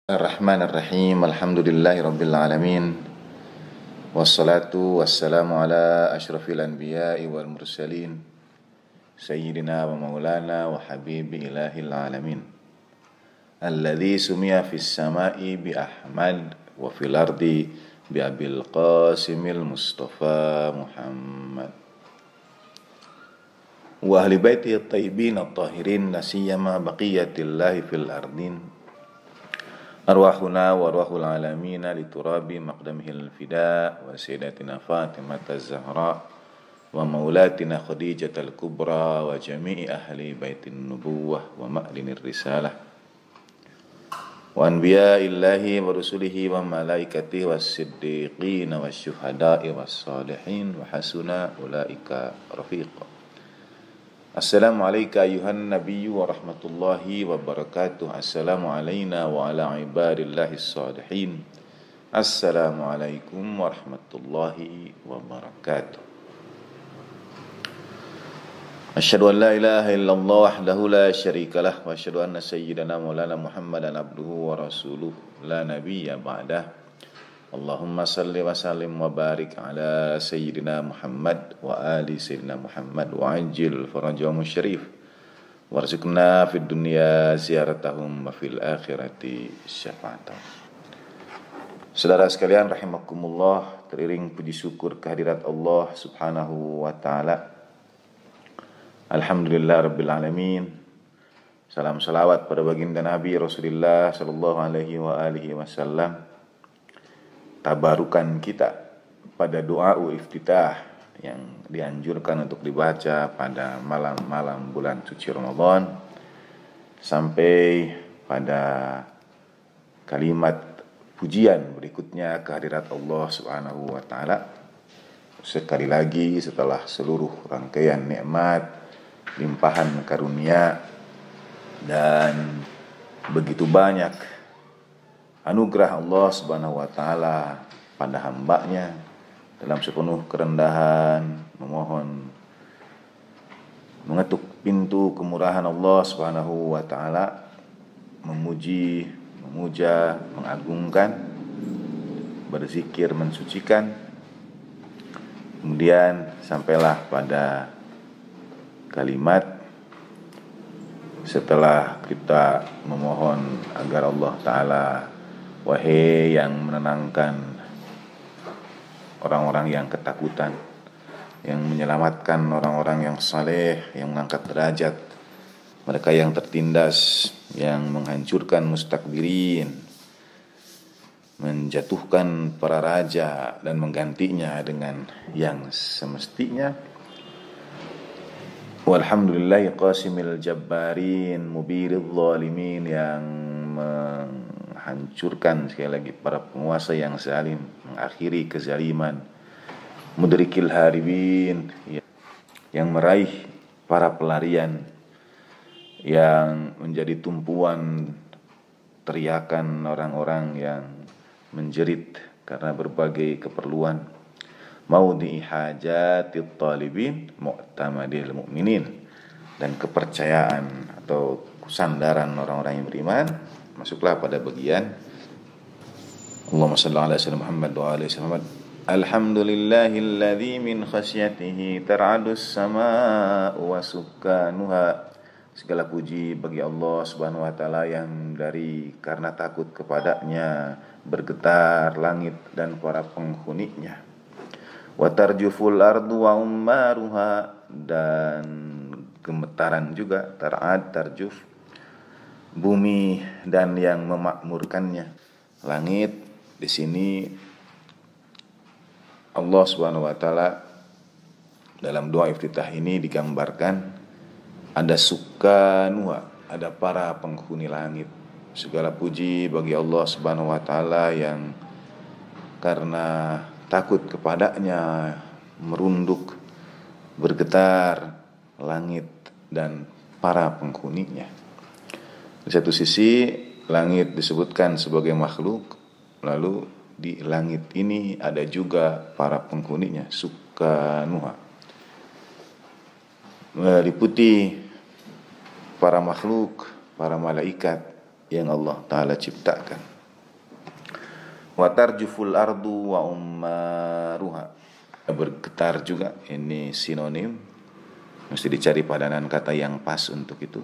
Bismillahirrahmanirrahim. Alhamdulillahirabbil alamin. Wassalatu wassalamu ala asyrafil anbiya'i wal mursalin sayyidina wa maulana wa habibi ilahil alamin. Alladzi sumiya fis sama'i bi Ahmad wa fil ardi bi Abil Qasimil Mustafa Muhammad. Wa ahli baitihi at-tayyibin at-tahirin nasiyama baqiyatillahi fil ardin. Arwahuna wa arwahul alamina liturabi maqdamihil fida wa sayyidatina Fatimah az-Zahra wa maulatina Khadijah al-Kubra wa jami'i ahli baitin nubuwah wa ma'linir risalah wa anbiya'illahi wa rusulihi wa malaikatihi was siddiqin wa syuhada'i was salihin wa hasuna ulaika rafiqa. Assalamualaikum ayuhan nabiyyu wa rahmatullahi wa barakatuh. Assalamu alayna wa ala ibadillahis salihin. Assalamualaikum warahmatullahi wabarakatuh. Asyhadu an la ilaha illallah wahdahu la syarikalah wa asyhadu anna sayyidana maulana Muhammadan abduhu wa rasuluh la nabiyya ba'dah. Allahumma salli wa sallim wa barik ala Sayyidina Muhammad wa ali Sayyidina Muhammad wa ajil farajahum syarif warzuqna fid dunya ziyaratahum wa fil akhirati syafa'atahum. Saudara sekalian rahimakumullah, teriring puji syukur kehadirat Allah subhanahu wa ta'ala. Alhamdulillah rabbil alamin. Salam salawat pada baginda Nabi Rasulullah sallallahu alaihi wa alihi wasallam. Tabarukan kita pada doa iftitah yang dianjurkan untuk dibaca pada malam-malam bulan suci Ramadan sampai pada kalimat pujian berikutnya kehadirat Allah Subhanahu wa taala. Sekali lagi setelah seluruh rangkaian nikmat, limpahan karunia dan begitu banyak anugerah Allah Subhanahu wa taala pada hambanya, dalam sepenuh kerendahan memohon mengetuk pintu kemurahan Allah Subhanahu wa taala, memuji, memuja, mengagungkan, berzikir, mensucikan. Kemudian sampailah pada kalimat setelah kita memohon agar Allah taala, wahai yang menenangkan orang-orang yang ketakutan, yang menyelamatkan orang-orang yang saleh, yang mengangkat derajat mereka yang tertindas, yang menghancurkan mustakbirin, menjatuhkan para raja dan menggantinya dengan yang semestinya. Walhamdulillahi qasimil jabbarin mubiril zalimin, yang hancurkan sekali lagi para penguasa yang zalim, mengakhiri kezaliman, mudrikil haribin, yang meraih para pelarian, yang menjadi tumpuan teriakan orang-orang yang menjerit karena berbagai keperluan, maudhi hajatit talibin mu'tamadil mu'minin, dan kepercayaan atau sandaran orang-orang yang beriman. Masuklah pada bagian Allahumma salli ala sayyidina Muhammad wa ala Muhammad. Alhamdulillahilladzi min khasyatihi tar'adus samaa'u wa sukkanuha. Segala puji bagi Allah Subhanahu wa taala yang dari karena takut kepadanya bergetar langit dan para penghuninya. Wa tarjuful ardu wa ummaruha, dan gemetaran juga, tar'ad, tarjuf, bumi dan yang memakmurkannya. Langit di sini Allah Subhanahu wa taala dalam doa iftitah ini digambarkan ada sukkanuha, ada para penghuni langit. Segala puji bagi Allah Subhanahu wa taala yang karena takut kepadanya merunduk, bergetar langit dan para penghuninya. Di satu sisi langit disebutkan sebagai makhluk, lalu di langit ini ada juga para penghuninya, sukkanuha, meliputi para makhluk, para malaikat yang Allah Ta'ala ciptakan. Wa tarjuful ardu wa ummaruha. Bergetar juga, ini sinonim. Mesti dicari padanan kata yang pas untuk itu.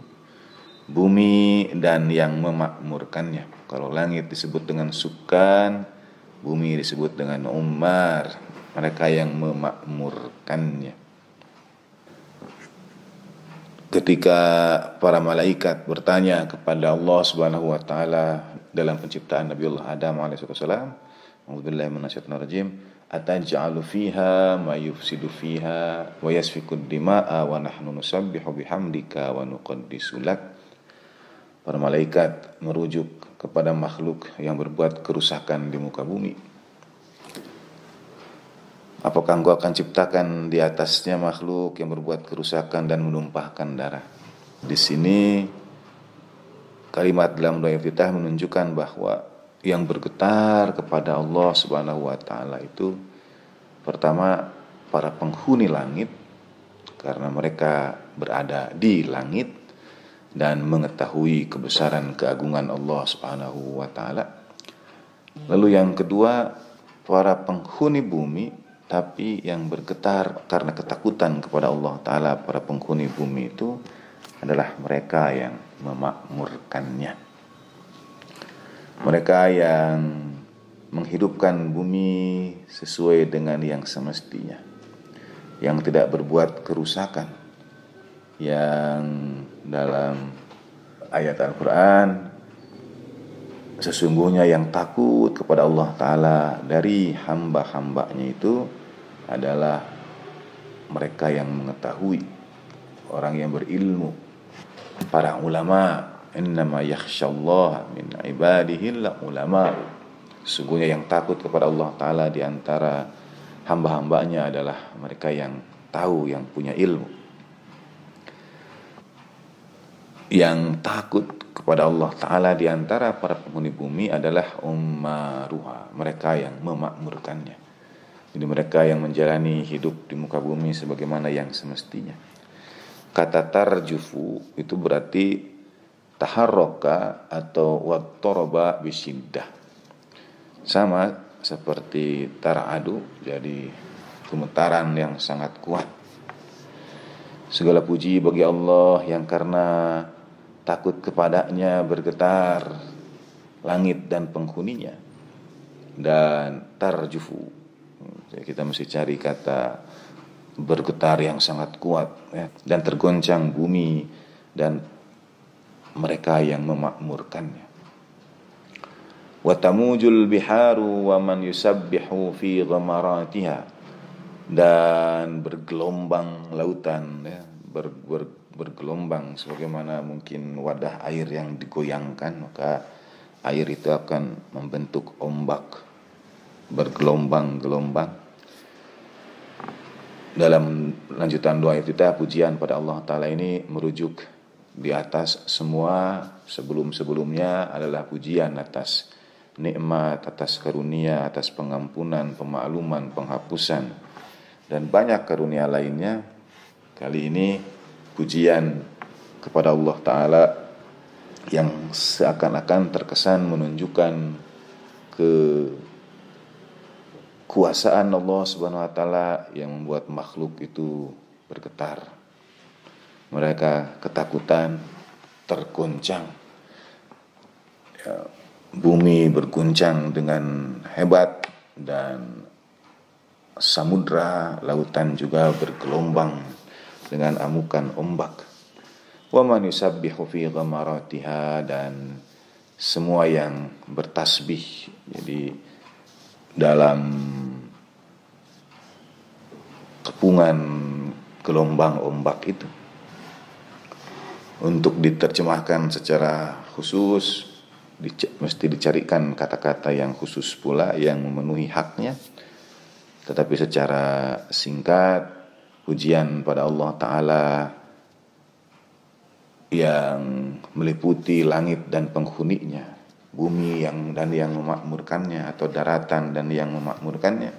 Bumi dan yang memakmurkannya. Kalau langit disebut dengan sukan, bumi disebut dengan ummar, mereka yang memakmurkannya. Ketika para malaikat bertanya kepada Allah Subhanahu wa taala dalam penciptaan Nabiullah Adam alaihissalam, A'udzubillahi minasyaitonir rajim, ataj'alu fiha ma yufsidu fiha wa yasfikud dima'a wa nahnu nusabbihu bihamdika wa nuqaddisu lak. Para malaikat merujuk kepada makhluk yang berbuat kerusakan di muka bumi. Apakah engkau akan ciptakan di atasnya makhluk yang berbuat kerusakan dan menumpahkan darah? Di sini kalimat dalam doa iftitah menunjukkan bahwa yang bergetar kepada Allah Subhanahu wa taala itu pertama para penghuni langit, karena mereka berada di langit dan mengetahui kebesaran keagungan Allah Subhanahu wa taala. Lalu yang kedua, para penghuni bumi, tapi yang bergetar karena ketakutan kepada Allah Ta'ala. Para penghuni bumi itu adalah mereka yang memakmurkannya. Mereka yang menghidupkan bumi sesuai dengan yang semestinya, yang tidak berbuat kerusakan, yang dalam ayat Al-Quran, sesungguhnya yang takut kepada Allah Ta'ala dari hamba-hambanya itu adalah mereka yang mengetahui, orang yang berilmu, para ulama. Innama yakhsyallaha min ibadihi ulama. Sesungguhnya yang takut kepada Allah Ta'ala di antara hamba-hambanya adalah mereka yang tahu, yang punya ilmu. Yang takut kepada Allah Ta'ala di antara para penghuni bumi adalah ummaruha, mereka yang memakmurkannya. Jadi mereka yang menjalani hidup di muka bumi sebagaimana yang semestinya. Kata tarjufu itu berarti taharroka atau wattoroba bisiddah. Sama seperti tara'adu, jadi gemetaran yang sangat kuat. Segala puji bagi Allah yang karena takut kepadanya bergetar langit dan penghuninya. Dan tarjufu, kita mesti cari kata bergetar yang sangat kuat, ya. Dan tergoncang bumi dan mereka yang memakmurkannya. Wa tamujul biharu wa man yusabbihu fi ghamaratiha. Dan bergelombang lautan, ya. Bergelombang sebagaimana mungkin wadah air yang digoyangkan, maka air itu akan membentuk ombak bergelombang-gelombang. Dalam lanjutan doa iftitah, pujian pada Allah Ta'ala ini merujuk di atas semua sebelum-sebelumnya adalah pujian atas nikmat, atas karunia, atas pengampunan, pemakluman, penghapusan, dan banyak karunia lainnya. Kali ini pujian kepada Allah Ta'ala yang seakan-akan terkesan menunjukkan kekuasaan Allah Subhanahu wa taala yang membuat makhluk itu bergetar. Mereka ketakutan, tergoncang. Ya, bumi berguncang dengan hebat dan samudra, lautan juga bergelombang dengan amukan ombak. Wa man yusabbihu fi ghamaratiha, dan semua yang bertasbih, jadi dalam kepungan gelombang ombak itu. Untuk diterjemahkan secara khusus mesti dicarikan kata-kata yang khusus pula yang memenuhi haknya. Tetapi secara singkat, pujian pada Allah Ta'ala yang meliputi langit dan penghuninya, bumi dan yang memakmurkannya, atau daratan dan yang memakmurkannya,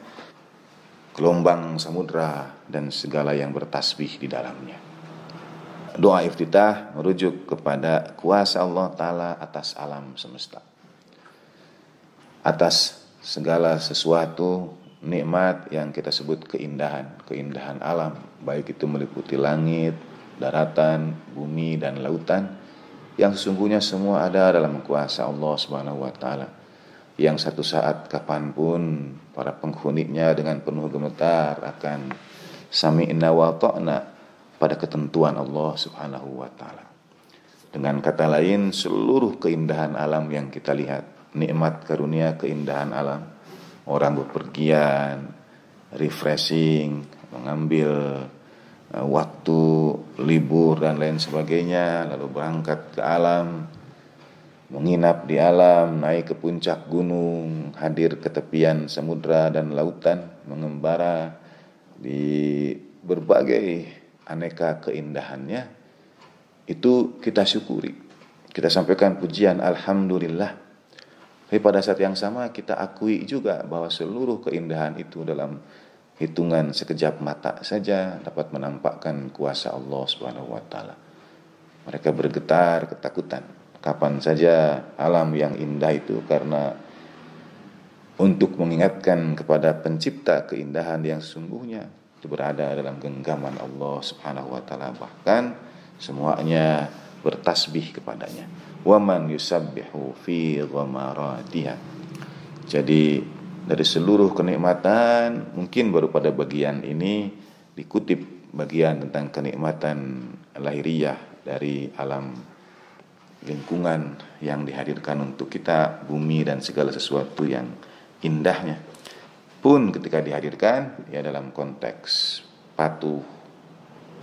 gelombang samudra dan segala yang bertasbih di dalamnya. Doa iftitah merujuk kepada kuasa Allah Ta'ala atas alam semesta, atas segala sesuatu nikmat yang kita sebut keindahan alam, baik itu meliputi langit, daratan, bumi dan lautan, yang sesungguhnya semua ada dalam kuasa Allah Subhanahu wa taala, yang satu saat kapanpun para penghuninya dengan penuh gemetar akan sami'na wa ta'na pada ketentuan Allah Subhanahu wa taala. Dengan kata lain, seluruh keindahan alam yang kita lihat, nikmat karunia keindahan alam, orang bepergian, refreshing, mengambil waktu libur dan lain sebagainya, lalu berangkat ke alam, menginap di alam, naik ke puncak gunung, hadir ke tepian samudra dan lautan, mengembara di berbagai aneka keindahannya. Itu kita syukuri, kita sampaikan pujian alhamdulillah. Tapi pada saat yang sama kita akui juga bahwa seluruh keindahan itu dalam hitungan sekejap mata saja dapat menampakkan kuasa Allah Subhanahu wa taala. Mereka bergetar ketakutan kapan saja alam yang indah itu, karena untuk mengingatkan kepada pencipta keindahan yang sesungguhnya itu berada dalam genggaman Allah Subhanahu wa taala, bahkan semuanya bertasbih kepadanya. Waman yusabbihu fi ghamaratiha. Jadi dari seluruh kenikmatan, mungkin baru pada bagian ini dikutip bagian tentang kenikmatan lahiriah dari alam lingkungan yang dihadirkan untuk kita, bumi dan segala sesuatu yang indahnya. Pun ketika dihadirkan ya dalam konteks patuh,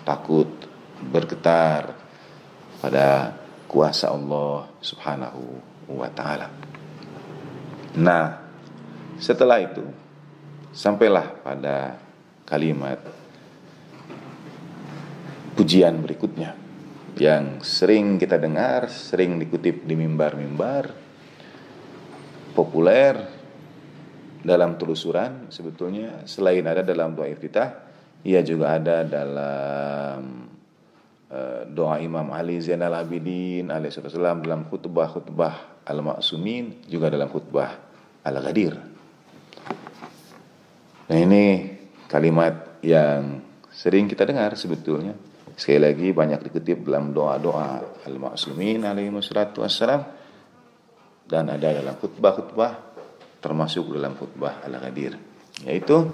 takut, bergetar pada kuasa Allah Subhanahu wa taala. Nah, setelah itu sampailah pada kalimat pujian berikutnya yang sering kita dengar, sering dikutip di mimbar-mimbar, populer dalam telusuran. Sebetulnya selain ada dalam doa iftitah, ia juga ada dalam doa Imam Ali Zainal Abidin alaihissalam, dalam khutbah Al-Ma'sumin, juga dalam khutbah Al-Ghadir. Nah, ini kalimat yang sering kita dengar sebetulnya. Sekali lagi banyak dikutip dalam doa-doa Al-Ma'sumin alaihissalatu wassalam, dan ada dalam khutbah termasuk dalam khutbah Al-Ghadir, yaitu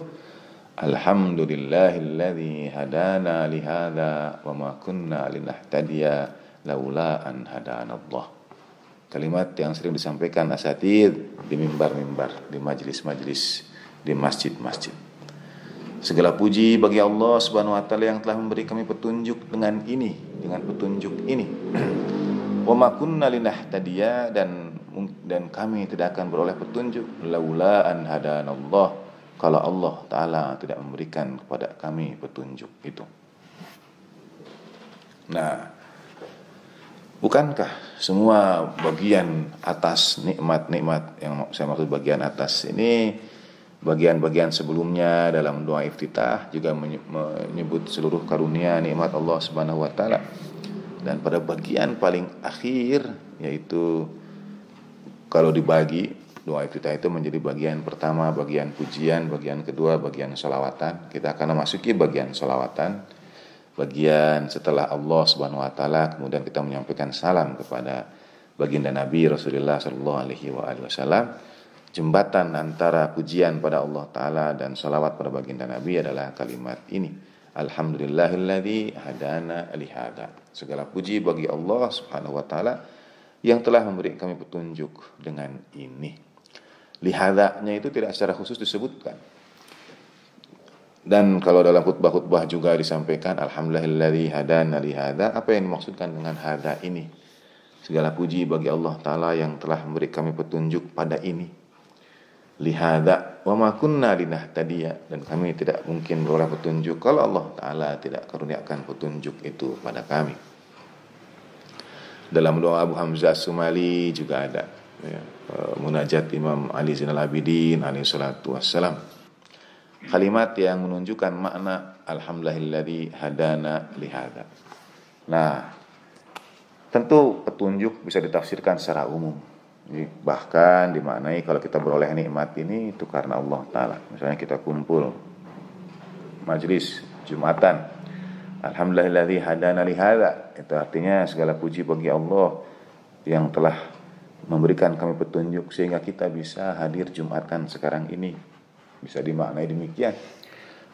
alhamdulillahilladzi hadana lihada wa ma kunna linahtadiya laula an hadanallah. Kalimat yang sering disampaikan asatid di mimbar-mimbar, di majlis-majlis, di masjid-masjid. Segala puji bagi Allah Subhanahu wa taala yang telah memberi kami petunjuk dengan petunjuk ini. Wa ma kunna linahtadiya, dan kami tidak akan beroleh petunjuk laula an hadanallah, kalau Allah Ta'ala tidak memberikan kepada kami petunjuk itu. Nah, bukankah semua bagian atas nikmat-nikmat, yang saya maksud bagian atas ini, bagian-bagian sebelumnya dalam doa iftitah juga menyebut seluruh karunia nikmat Allah Subhanahu wa taala. Dan pada bagian paling akhir, yaitu kalau dibagi doa iftitah itu menjadi bagian pertama bagian pujian, bagian kedua bagian sholawatan. Kita akan memasuki bagian sholawatan, bagian setelah Allah Subhanahu wa taala, kemudian kita menyampaikan salam kepada baginda Nabi Rasulullah sallallahu alaihi wasallam. Jembatan antara pujian pada Allah taala dan sholawat pada baginda Nabi adalah kalimat ini, alhamdulillahilladzi hadana lihada. Segala puji bagi Allah Subhanahu wa taala yang telah memberi kami petunjuk dengan ini. Lihadanya itu tidak secara khusus disebutkan. Dan kalau dalam khutbah-khutbah juga disampaikan alhamdulillahilladzi hadana lihada, apa yang dimaksudkan dengan hada ini? Segala puji bagi Allah taala yang telah memberi kami petunjuk pada ini. Lihada wa ma kunna linahtadiya, dan kami tidak mungkin beroleh petunjuk kalau Allah taala tidak karuniakan petunjuk itu pada kami. Dalam doa Abu Hamzah As-Sumali juga ada ya, munajat Imam Ali Zainal Abidin alaihissalatu wassalam, kalimat yang menunjukkan makna alhamdulillahilladzi hadana lihada. Nah, tentu petunjuk bisa ditafsirkan secara umum. Bahkan dimaknai kalau kita beroleh nikmat ini itu karena Allah Ta'ala. Misalnya kita kumpul majlis Jumatan, alhamdulillahilladzi hadana li hadza, itu artinya segala puji bagi Allah yang telah memberikan kami petunjuk sehingga kita bisa hadir Jumatan sekarang ini. Bisa dimaknai demikian,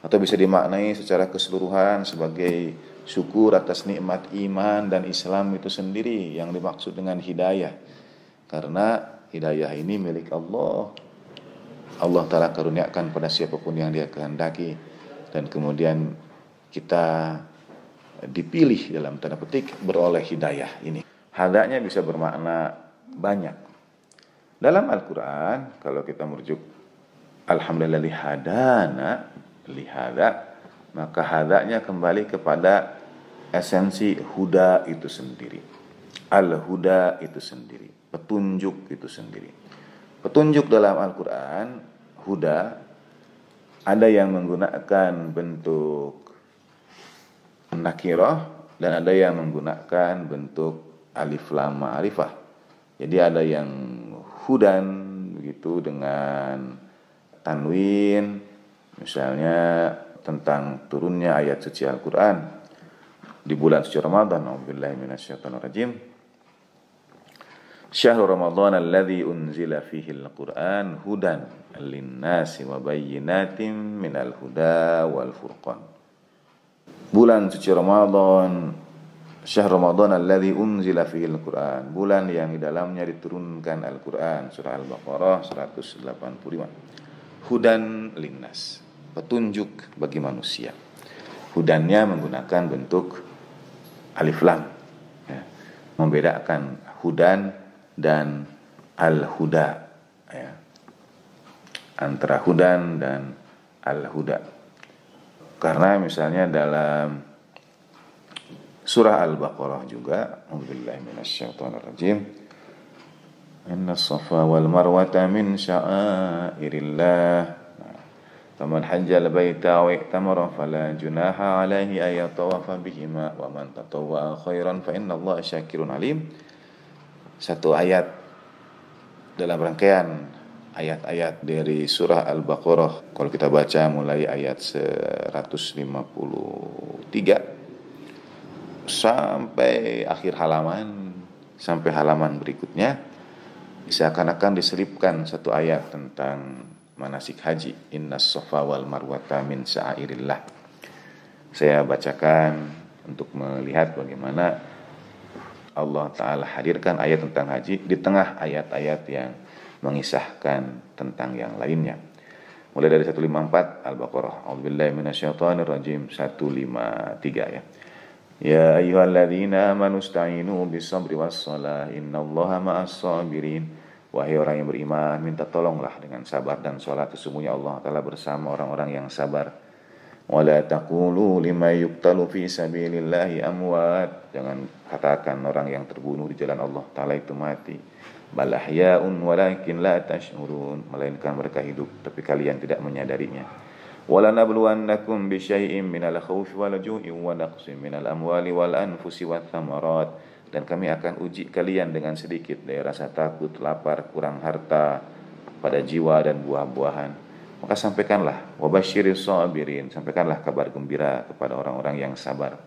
atau bisa dimaknai secara keseluruhan sebagai syukur atas nikmat iman dan Islam itu sendiri yang dimaksud dengan hidayah. Karena hidayah ini milik Allah. Allah Ta'ala karuniakan pada siapapun yang Dia kehendaki, dan kemudian kita dipilih dalam tanda petik beroleh hidayah ini. Hadanya bisa bermakna banyak. Dalam Al-Quran kalau kita merujuk alhamdulillah lihadana lihada, maka hadanya kembali kepada esensi huda itu sendiri. Al-huda itu sendiri, petunjuk itu sendiri. Petunjuk dalam Al-Quran, huda, ada yang menggunakan bentuk nakirah dan ada yang menggunakan bentuk alif lam ma'rifah. Jadi ada yang hudan begitu dengan tanwin, misalnya tentang turunnya ayat suci Al-Quran di bulan suci Ramadan. A'udzubillahi minasyaitonirrajim. Syahrul Ramadan alladzi unzila fihi al-Qur'an hudan lin-nasi wa bayyinatin minal huda wal furqan. Bulan suci Ramadan, syahr Ramadan alladzi unzila fihi al-Qur'an, bulan yang di dalamnya diturunkan Al-Qur'an, surah Al-Baqarah 180. Hudan linnas, petunjuk bagi manusia. Hudannya menggunakan bentuk alif lam, ya, membedakan hudan dan al-huda, ya, antara hudan dan al-huda. Karena misalnya dalam surah Al-Baqarah juga, a'udzubillahi minasyaitonirrajim, innas safa wal marwata min sya'airillah, faman hajjal baita wa i'tamara fala junaha alaihi ay yatawafa bihima wa man tatawwa'a khairan fa innallaha syakirun alim. Satu ayat dalam rangkaian ayat-ayat dari surah Al-Baqarah. Kalau kita baca mulai ayat 153 sampai akhir halaman, sampai halaman berikutnya, seakan-akan diselipkan satu ayat tentang manasik haji. Innas safa wal marwata min sya'airillah. Saya bacakan untuk melihat bagaimana Allah Ta'ala hadirkan ayat tentang haji di tengah ayat-ayat yang mengisahkan tentang yang lainnya. Mulai dari 154 Al-Baqarah. A'udzubillahi minasyaitonirrajim 153, ya. Ya ayyuhalladzina amanu ista'inu bis-sabri was-shalah innallaha ma'as-sabirin. Wahai orang yang beriman, minta tolonglah dengan sabar dan salat, sesungguhnya Allah Ta'ala bersama orang-orang yang sabar. Wala taqulu liman yuqtalu fi sabilillahi amwat. Jangan katakan orang yang terbunuh di jalan Allah Ta'ala itu mati. Bal ahya'un walakin la tash'urun, melainkan mereka hidup tapi kalian tidak menyadarinya. Wala nabluwannakum bi syai'in minal khaufi wal ju'i wa naqsin minal amwali wal anfusi wath thamarat. Dan kami akan uji kalian dengan sedikit dari rasa takut, lapar, kurang harta pada jiwa dan buah-buahan. Maka sampaikanlah, wabasyiris sabirin, sampaikanlah kabar gembira kepada orang-orang yang sabar.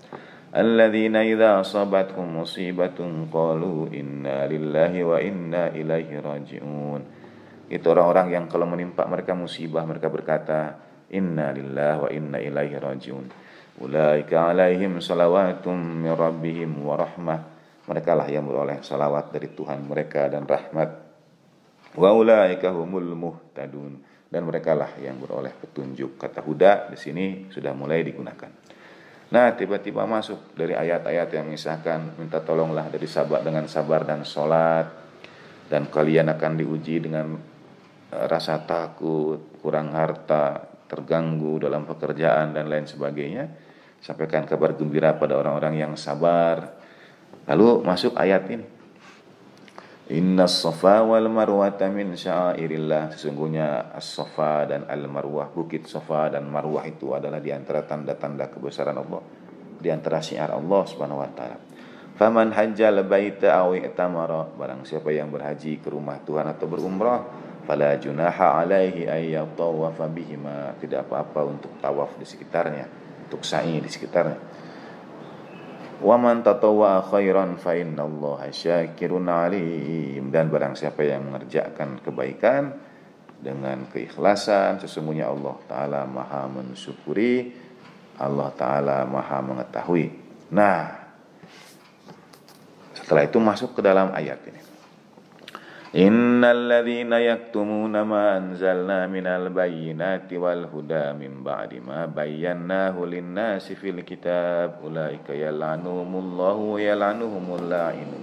Alladzina idza asabatkum musibatun qalu inna lillahi wa inna ilaihi raji'un. Itu orang-orang yang kalau menimpa mereka musibah, mereka berkata inna lillahi wa inna ilaihi raji'un. Ulaika alaihim salawatum min rabbihim wa rahmah. Mereka lah yang beroleh salawat dari Tuhan mereka dan rahmat. Wa ulaika humul muhtadun. Dan mereka lah yang beroleh petunjuk. Kata huda di sini sudah mulai digunakan. Nah, tiba-tiba masuk dari ayat-ayat yang mengisahkan minta tolonglah dari sabar dengan sabar dan sholat, dan kalian akan diuji dengan rasa takut, kurang harta, terganggu dalam pekerjaan dan lain sebagainya. Sampaikan kabar gembira pada orang-orang yang sabar. Lalu masuk ayat ini. Innas safa wal marwata min sya'airillah. Sesungguhnya as-safa dan al-marwah, bukit safa dan marwah itu adalah di antara tanda-tanda kebesaran Allah, di antara syiar Allah Subhanahu wa taala. Faman hajjal baita aw i'tamara, barang siapa yang berhaji ke rumah Tuhan atau berumrah, fala junaha alaihi ay yatawafa bihima, tidak apa-apa untuk tawaf di sekitarnya, untuk sa'i di sekitarnya. Wa man tatawwa khairan fa innallaha syakirun alim, dan barang siapa yang mengerjakan kebaikan dengan keikhlasan, sesungguhnya Allah Ta'ala maha mensyukuri, Allah Ta'ala maha mengetahui. Nah, setelah itu masuk ke dalam ayat ini. Innal ladzina yaktumuna ma anzalna minal bayyinati wal huda min ba'di ma bayyanahu lin-nasi fil kitab ulaika yal'anuhumullahu wa yal'anuhumul la'inun.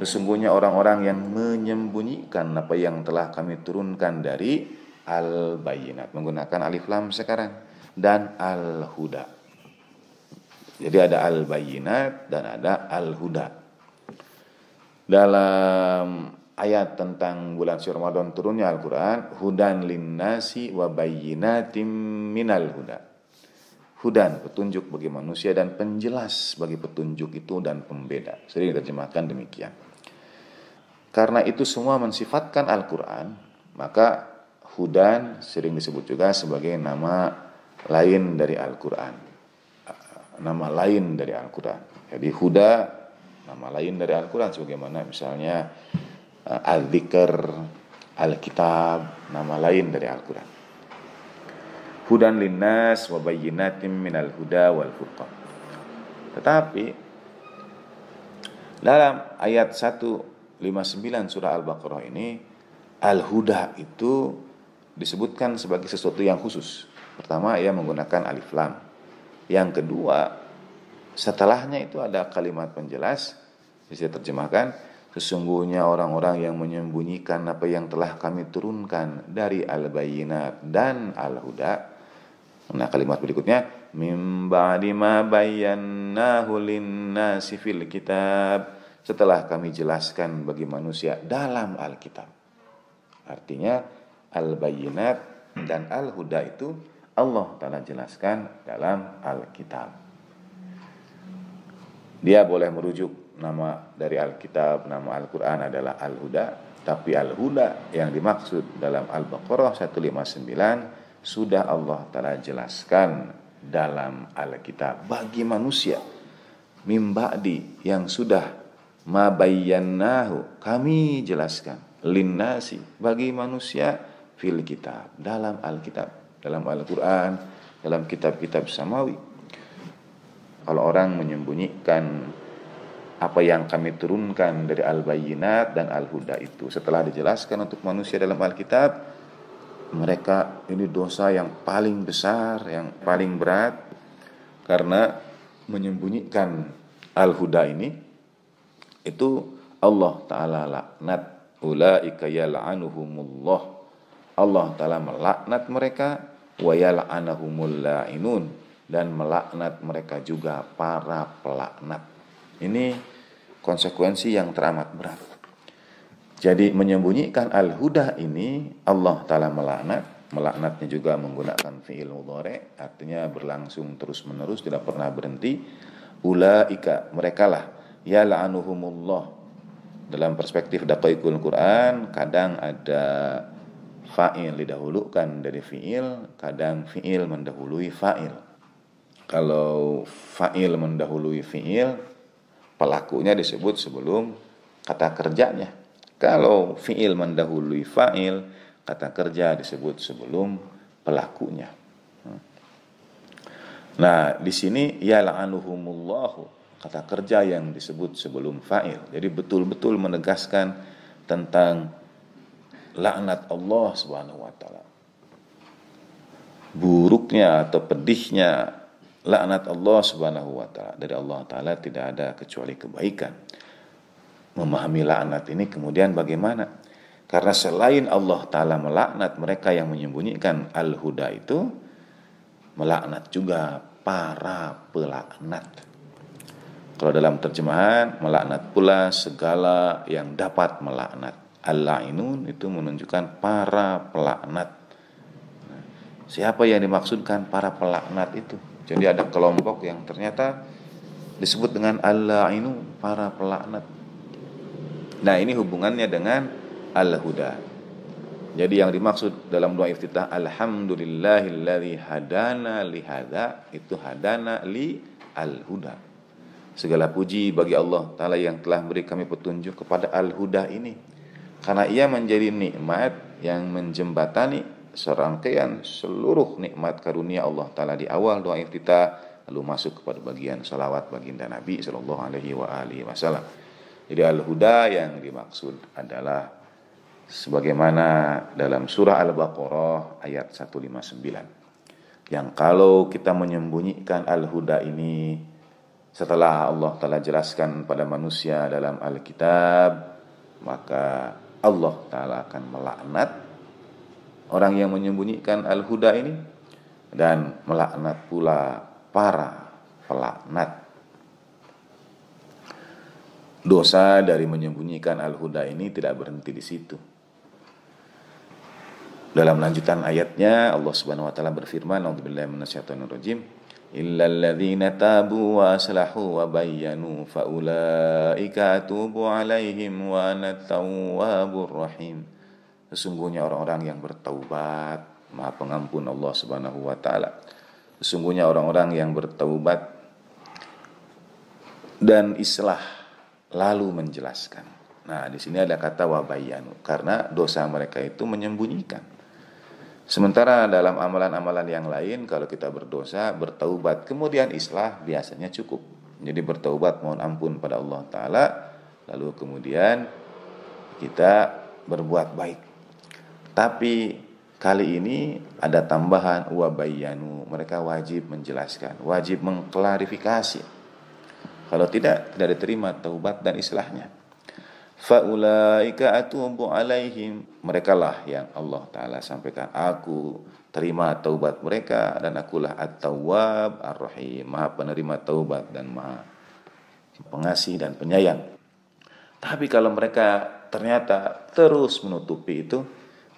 Sesungguhnya orang-orang yang menyembunyikan apa yang telah kami turunkan dari al-bayyinat, menggunakan alif lam sekarang, dan al-huda. Jadi ada al-bayyinat dan ada al-huda. Dalam ayat tentang bulan suci Ramadan turunnya Al-Quran, hudan linnasi wa bayyinatim minal huda. Hudan, petunjuk bagi manusia, dan penjelas bagi petunjuk itu dan pembeda. Sering diterjemahkan demikian. Karena itu semua mensifatkan Al-Quran, maka hudan sering disebut juga sebagai nama lain dari Al-Quran. Nama lain dari Al-Quran. Jadi huda nama lain dari Al-Quran, sebagaimana misalnya Al-Dzikr, Al-Kitab, nama lain dari Al-Quran. Hudan linnas wa bayyinatin minal huda wal furqan. Tetapi dalam ayat 159 surah Al-Baqarah ini, Al-Huda itu disebutkan sebagai sesuatu yang khusus. Pertama, ia menggunakan alif lam. Yang kedua, setelahnya itu ada kalimat penjelas, bisa terjemahkan, sesungguhnya orang-orang yang menyembunyikan apa yang telah kami turunkan dari al-bayyinat dan al-huda. Nah, kalimat berikutnya, mim ba'di ma bayyanahu lin-nasi fil kitab, setelah kami jelaskan bagi manusia dalam Alkitab. Artinya al-bayyinat dan al-huda itu Allah Ta'ala jelaskan dalam Alkitab. Dia boleh merujuk nama dari Alkitab, nama Al-Quran adalah Al-Huda, tapi Al-Huda yang dimaksud dalam Al-Baqarah 159 sudah Allah Ta'ala jelaskan dalam Alkitab bagi manusia. Mimba'di, yang sudah ma bayyanahu, kami jelaskan, linnasi, bagi manusia, fil kitab, dalam Alkitab, dalam Al-Quran, dalam kitab-kitab samawi. Kalau orang menyembunyikan apa yang kami turunkan dari al-bayyinat dan al-huda itu setelah dijelaskan untuk manusia dalam Alkitab, mereka ini dosa yang paling besar, yang paling berat, karena menyembunyikan al-huda ini itu Allah Ta'ala laknat, ulaika yal'anuhumullah, Allah Ta'ala melaknat mereka, wa yal'anahumul la'inun, dan melaknat mereka juga para pelaknat. Ini konsekuensi yang teramat berat. Jadi menyembunyikan al-huda ini Allah Ta'ala melaknat. Melaknatnya juga menggunakan fi'il mudhari', artinya berlangsung terus-menerus, tidak pernah berhenti. Ulaika, merekalah, yal'anuhumullah. Dalam perspektif Daqaiqul Quran, kadang ada fa'il didahulukan dari fi'il, kadang fi'il mendahului fa'il. Kalau fa'il mendahului fi'il, pelakunya disebut sebelum kata kerjanya. Kalau fi'il mendahului fa'il, kata kerja disebut sebelum pelakunya. Nah, di sini yal'anuhumullahu, kata kerja yang disebut sebelum fa'il. Jadi betul-betul menegaskan tentang laknat Allah Subhanahu wa taala. Buruknya atau pedihnya laknat Allah Subhanahu wa taala. Dari Allah Taala tidak ada kecuali kebaikan. Memahami laknat ini kemudian bagaimana? Karena selain Allah Taala melaknat mereka yang menyembunyikan al-huda itu, melaknat juga para pelaknat. Kalau dalam terjemahan, melaknat pula segala yang dapat melaknat. Al-la'inun itu menunjukkan para pelaknat. Siapa yang dimaksudkan para pelaknat itu? Jadi ada kelompok yang ternyata disebut dengan al-la'inu, para pelaknat. Nah, ini hubungannya dengan al-huda. Jadi yang dimaksud dalam doa iftitah alhamdulillahilladzi hadana li hadza, itu hadana li al-huda. Segala puji bagi Allah Ta'ala yang telah beri kami petunjuk kepada al-huda ini, karena ia menjadi nikmat yang menjembatani serangkaian seluruh nikmat karunia Allah Ta'ala di awal doa iftitah, lalu masuk kepada bagian salawat baginda Nabi sallallahu alaihi wasallam. Jadi al-huda yang dimaksud adalah sebagaimana dalam surah Al-Baqarah ayat 159, yang kalau kita menyembunyikan al-huda ini setelah Allah Ta'ala jelaskan pada manusia dalam Alkitab, maka Allah Ta'ala akan melaknat orang yang menyembunyikan al-huda ini, dan melaknat pula para pelaknat. Dosa dari menyembunyikan al-huda ini tidak berhenti di situ. Dalam lanjutan ayatnya Allah Subhanahu wa taala berfirman, "A'udzubillahi minasyaitonir rajim. Illal ladzina tabu wa aslahu wa bayyanu fa ulaika atubu 'alaihim wa ana tawwabur rahim." Sesungguhnya orang-orang yang bertaubat, Maha Pengampun Allah Subhanahu wa taala. Sesungguhnya orang-orang yang bertaubat dan islah lalu menjelaskan. Nah, di sini ada kata wabayanu, karena dosa mereka itu menyembunyikan. Sementara dalam amalan-amalan yang lain, kalau kita berdosa, bertaubat, kemudian islah, biasanya cukup. Jadi bertaubat, mohon ampun pada Allah Ta'ala, lalu kemudian kita berbuat baik. Tapi kali ini ada tambahan wabayanu, mereka wajib menjelaskan, wajib mengklarifikasi. Kalau tidak diterima taubat dan islahnya. Faulaika atubu alaihim, merekalah yang Allah Ta'ala sampaikan, aku terima taubat mereka dan akulah at-tawwab ar-rahim, maha penerima taubat dan maha pengasih dan penyayang. Tapi kalau mereka ternyata terus menutupi itu,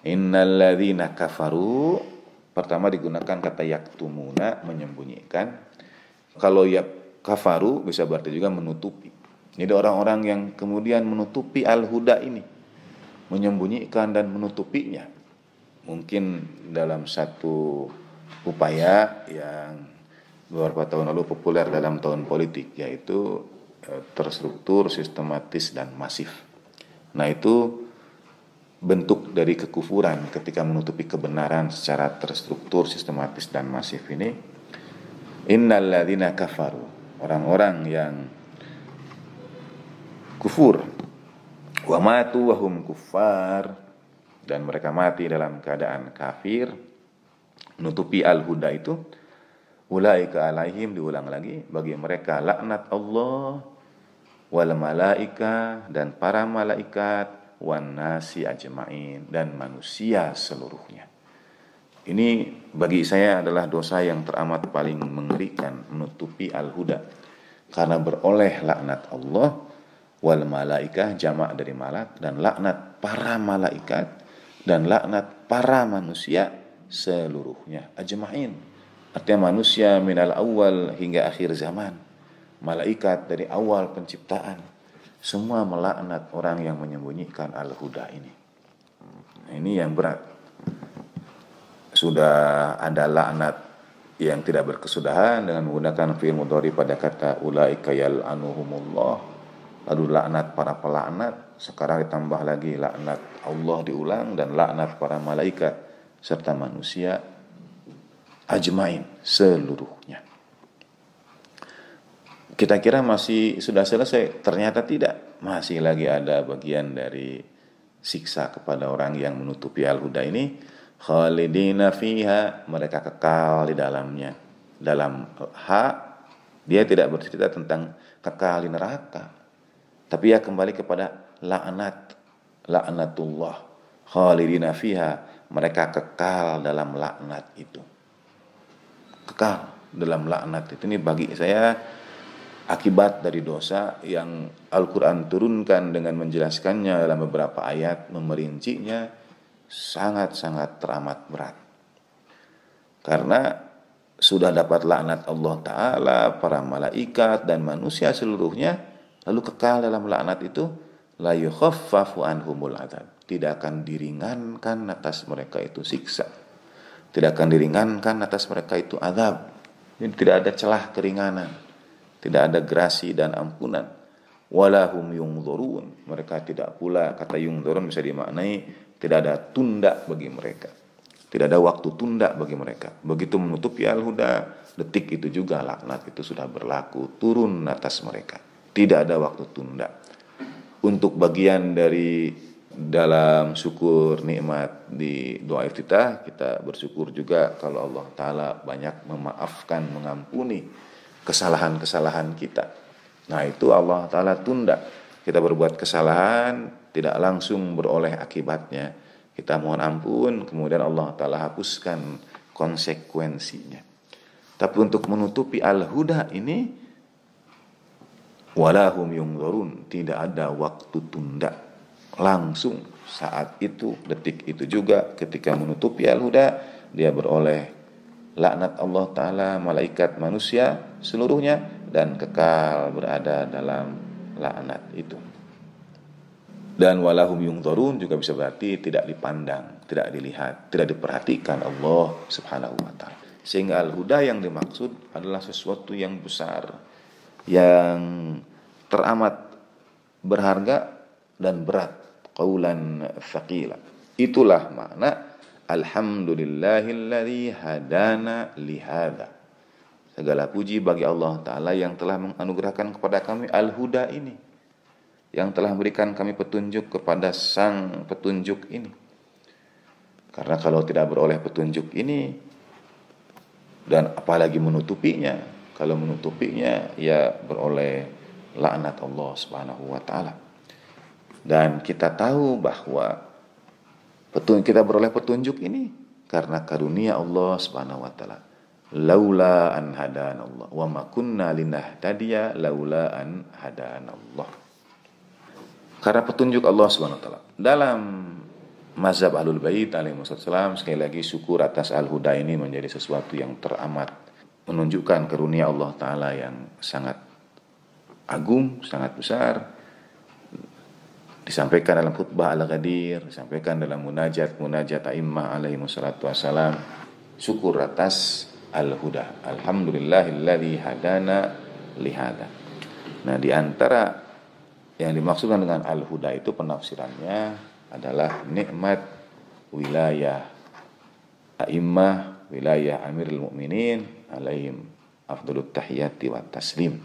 innal ladzina kafaru, pertama digunakan kata yaktumuna, menyembunyikan. Kalau kafaru bisa berarti juga menutupi. Jadi orang-orang yang kemudian menutupi al-huda ini, menyembunyikan dan menutupinya, mungkin dalam satu upaya yang beberapa tahun lalu populer dalam tahun politik, yaitu terstruktur, sistematis, dan masif. Nah, itu bentuk dari kekufuran ketika menutupi kebenaran secara terstruktur, sistematis, dan masif ini. Innal ladzina kafaru, orang-orang yang kufur, wa matu wa hum kuffar, dan mereka mati dalam keadaan kafir, menutupi al-huda itu, ulaika alaihim, diulang lagi, bagi mereka laknat Allah wal malaika, dan para malaikat, wan nasi ajmain, dan manusia seluruhnya. Ini bagi saya adalah dosa yang teramat paling mengerikan, menutupi al-huda, karena beroleh laknat Allah wal malaikah, jamak dari malak, dan laknat para malaikat, dan laknat para manusia seluruhnya, ajma'in, artinya manusia minal awal hingga akhir zaman, malaikat dari awal penciptaan, semua melaknat orang yang menyembunyikan al-huda ini. Ini yang berat. Sudah ada laknat yang tidak berkesudahan dengan menggunakan fi'il mudhari pada kata ulaika yal'anuhumullah, lalu laknat para pelaknat, sekarang ditambah lagi laknat Allah diulang, dan laknat para malaikat serta manusia ajmain seluruhnya. Kita kira masih sudah selesai, ternyata tidak, masih lagi ada bagian dari siksa kepada orang yang menutupi al-huda ini. Khalidina fiha, mereka kekal di dalamnya. Dalam dia tidak bercerita tentang kekal di neraka, tapi ya kembali kepada laknatullah, khalidina fiha, mereka kekal dalam laknat itu. Kekal dalam laknat itu. Ini bagi saya akibat dari dosa yang Al-Quran turunkan dengan menjelaskannya dalam beberapa ayat, memerincinya, sangat-sangat teramat berat. Karena sudah dapat laknat Allah Ta'ala, para malaikat dan manusia seluruhnya, lalu kekal dalam laknat itu, la yukhaffafu anhumul adzab, tidak akan diringankan atas mereka itu siksa, tidak akan diringankan atas mereka itu azab. Jadi tidak ada celah keringanan, tidak ada grasi dan ampunan. Walahum yungdzurun, mereka tidak pula, kata yungdzurun bisa dimaknai tidak ada tunda bagi mereka, tidak ada waktu tunda bagi mereka. Begitu menutupi al-huda, detik itu juga laknat itu sudah berlaku turun atas mereka, tidak ada waktu tunda. Untuk bagian dari dalam syukur nikmat di doa iftitah, kita bersyukur juga kalau Allah Ta'ala banyak memaafkan, mengampuni kesalahan-kesalahan kita. Nah itu Allah Ta'ala tunda. Kita berbuat kesalahan, tidak langsung beroleh akibatnya. Kita mohon ampun, kemudian Allah Ta'ala hapuskan konsekuensinya. Tapi untuk menutupi al-huda ini, walahum yungdzurun, tidak ada waktu tunda, langsung saat itu, detik itu juga ketika menutupi al-huda, dia beroleh laknat Allah Ta'ala, malaikat, manusia seluruhnya, dan kekal berada dalam laknat itu. Dan walahum yungdzurun juga bisa berarti tidak dipandang, tidak dilihat, tidak diperhatikan Allah Subhanahu wa Ta'ala. Sehingga al-huda yang dimaksud adalah sesuatu yang besar, yang teramat berharga dan berat, qaulan tsaqila. Itulah makna alhamdulillahilladzi hadana lihada. Segala puji bagi Allah Ta'ala yang telah menganugerahkan kepada kami al-huda ini, yang telah memberikan kami petunjuk kepada sang petunjuk ini. Karena kalau tidak beroleh petunjuk ini, dan apalagi menutupinya, kalau menutupinya ya beroleh laknat Allah Subhanahu wa Ta'ala. Dan kita tahu bahwa kita beroleh petunjuk ini karena karunia Allah Subhanahu wa Ta'ala. Laula an hadanallah wa ma kunna linahtadiya laula an hadanallah. Karena petunjuk Allah Subhanahu wa Ta'ala. Dalam mazhab Ahlul Bait alaihi wasallam, sekali lagi syukur atas al-huda ini menjadi sesuatu yang teramat menunjukkan karunia Allah Ta'ala yang sangat agung, sangat besar. Disampaikan dalam khutbah Al-Ghadir, disampaikan dalam munajat a'immah alaihi wassalatu wassalam. Syukur atas al-huda. Alhamdulillahilladzi hadana lihada. Nah, di antara yang dimaksudkan dengan al-huda itu penafsirannya adalah nikmat wilayah a'immah, wilayah Amirul Mukminin alaihim afdalut tahiyati wa taslim.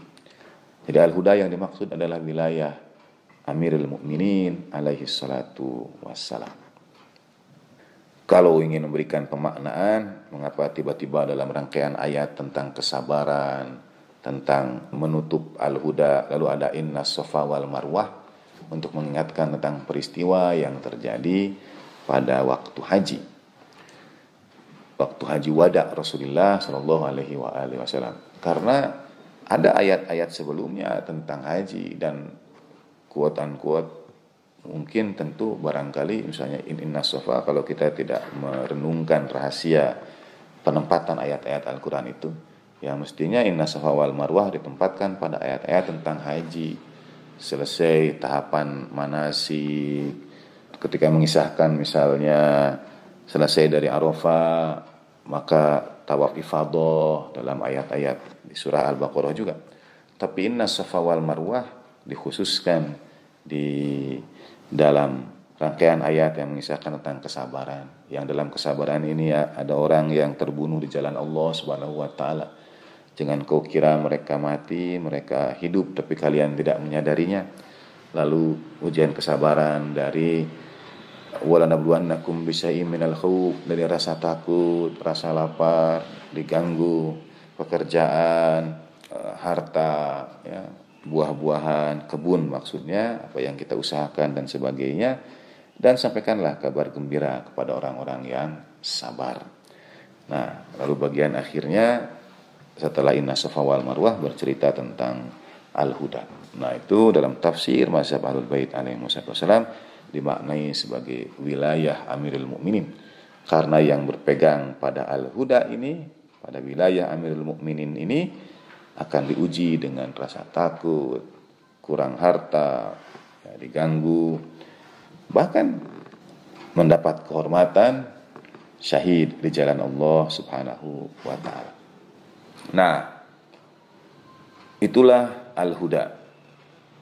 Jadi al-huda yang dimaksud adalah wilayah Amirul Mukminin alaihi salatu wassalam. Kalau ingin memberikan pemaknaan, mengapa tiba-tiba dalam rangkaian ayat tentang kesabaran, tentang menutup al-huda, lalu ada inna safa wal marwah, untuk mengingatkan tentang peristiwa yang terjadi pada waktu haji. Waktu haji wada Rasulullah sallallahu alaihi wasallam. Karena ada ayat-ayat sebelumnya tentang haji dan quote-unquote mungkin tentu barangkali misalnya inna safa, kalau kita tidak merenungkan rahasia penempatan ayat-ayat Al-Quran itu, ya mestinya inna safa wal marwah ditempatkan pada ayat-ayat tentang haji. Selesai tahapan manasik, ketika mengisahkan misalnya selesai dari Arafah, maka tawaf ifadah dalam ayat-ayat di surah Al-Baqarah juga. Tapi inna safa wal marwah dikhususkan di dalam rangkaian ayat yang mengisahkan tentang kesabaran. Yang dalam kesabaran ini ya, ada orang yang terbunuh di jalan Allah Subhanahu wa Ta'ala. Jangan kau kira mereka mati, mereka hidup, tapi kalian tidak menyadarinya. Lalu ujian kesabaran dari walanabluwannakum bisyai'im minal khauf, dari rasa takut, rasa lapar, diganggu, pekerjaan, harta, ya, buah-buahan, kebun maksudnya, apa yang kita usahakan dan sebagainya. Dan sampaikanlah kabar gembira kepada orang-orang yang sabar. Nah, lalu bagian akhirnya setelah inna safa wal marwah bercerita tentang al-huda. Nah, itu dalam tafsir mazhab Ahlul Bait alaihi wasallam dimaknai sebagai wilayah Amirul Mukminin. Karena yang berpegang pada al-huda ini pada wilayah Amirul Mukminin ini akan diuji dengan rasa takut, kurang harta, ya, diganggu, bahkan mendapat kehormatan syahid di jalan Allah Subhanahu wa taala. Nah, itulah al-huda.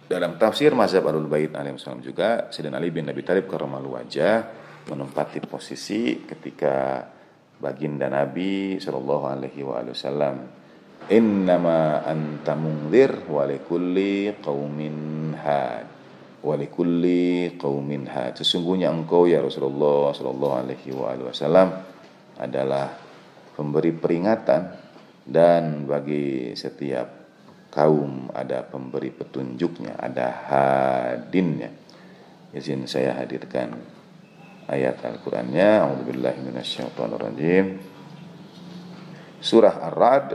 Dalam tafsir mazhab Ahlul Bait alaihissalam juga, Sayyidina Ali bin Abi Thalib karramallahu wajhah menempati posisi ketika baginda Nabi sallallahu alaihi wasallam, innama anta munzir wa likulli qaumin had, wa likulli qaumin had. Sesungguhnya engkau ya Rasulullah sallallahu alaihi wasallam adalah pemberi peringatan, dan bagi setiap kaum ada pemberi petunjuknya, ada hadinnya. Izin saya hadirkan ayat Al-Qur'annya. A'udzubillahi minasyaitonirrajim. Surah Ar-Ra'd,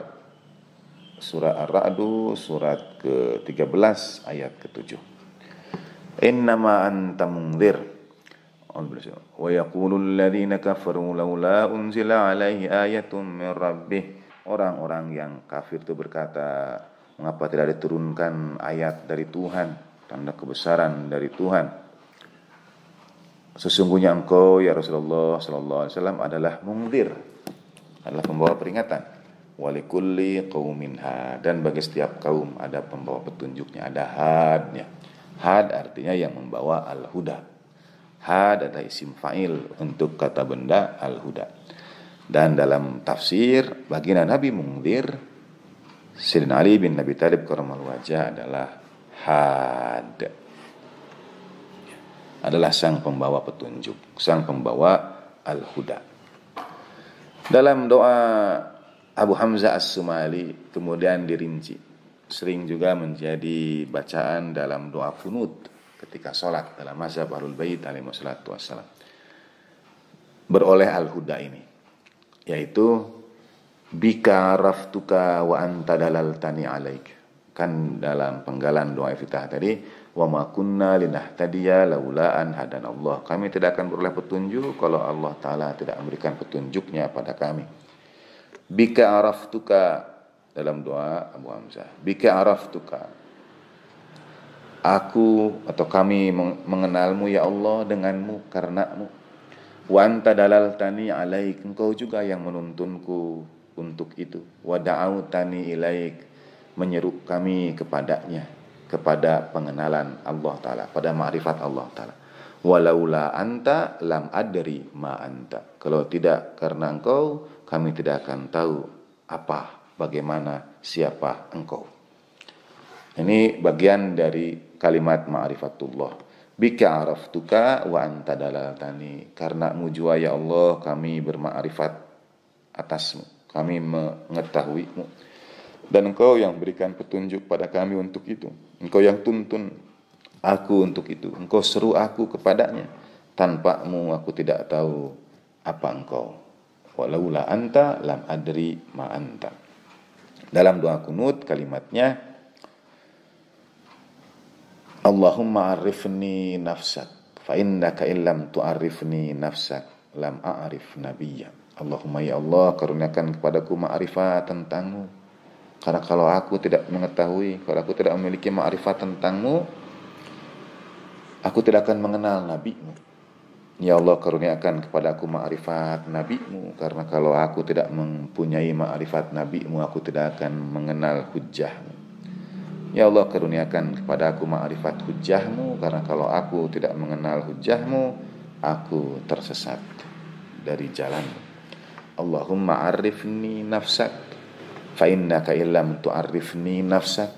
surah Ar-Ra'du, surat ke-13 ayat ke-7. Innama anta munzir wa yaqulul ladzina kafaru laula unzila alaihi ayatun min rabbih. Orang-orang yang kafir itu berkata, mengapa tidak diturunkan ayat dari Tuhan, tanda kebesaran dari Tuhan. Sesungguhnya engkau ya Rasulullah sallallahu alaihi wasallam adalah munzir, adalah pembawa peringatan. Walikulli qaumin had, dan bagi setiap kaum ada pembawa petunjuknya, ada hadnya. Had artinya yang membawa al-huda. Had adalah isim fa'il untuk kata benda al-huda. Dan dalam tafsir baginda Nabi munzir, Sayyidina Ali bin Abi Thalib karramallahu wajhah adalah had, adalah sang pembawa petunjuk, sang pembawa al-huda. Dalam doa Abu Hamzah As-Sumali kemudian dirinci, sering juga menjadi bacaan dalam doa kunut ketika sholat dalam mazhab Ahlul Bait alaihi wassalatu wassalam, beroleh al-huda ini, yaitu bika raftuka wa anta dalaltani alaik. Kan dalam penggalan doa iftitah tadi, wa ma kunna linahtadiya laula an hadanallah. Kami tidak akan beroleh petunjuk kalau Allah taala tidak memberikan petunjuknya pada kami. Bika araftuka, dalam doa Abu Hamzah, bika araftuka, aku atau kami mengenalmu ya Allah denganmu, karenamu. Wa anta dalaltani alaik, engkau juga yang menuntunku untuk itu. Wa da'autani ilaik, menyeru kami kepadanya, kepada pengenalan Allah Ta'ala, pada ma'rifat Allah Ta'ala. Walaula anta lam adri ma anta, kalau tidak karena engkau kami tidak akan tahu apa, bagaimana, siapa engkau. Ini bagian dari kalimat ma'rifatullah. Bika araftuka wa anta dalaltani, karenamu jua ya Allah kami bermakrifat atasmu, kami mengetahuimu, dan engkau yang berikan petunjuk pada kami untuk itu. Engkau yang tuntun aku untuk itu, engkau seru aku kepadanya. Tanpamu aku tidak tahu apa engkau. Walaula anta lam adri ma anta. Dalam doa kunut kalimatnya, Allahumma arifni nafsak fa innaka illam tu'arifni nafsak lam a'rif nabiyya. Allahumma ya Allah, karuniakan kepadaku ma'rifat tentangmu, karena kalau aku tidak mengetahui, kalau aku tidak memiliki ma'rifat tentangmu, aku tidak akan mengenal nabimu. Ya Allah, karuniakan kepadaku ma'rifat nabimu, karena kalau aku tidak mempunyai ma'rifat nabimu, aku tidak akan mengenal hujjahmu. Ya Allah, karuniakan kepadaku ma'rifat hujjahmu, karena kalau aku tidak mengenal hujjahmu, aku tersesat dari jalanmu. Allahumma arifni nafsak fa innaka illam tu'arifni nafsak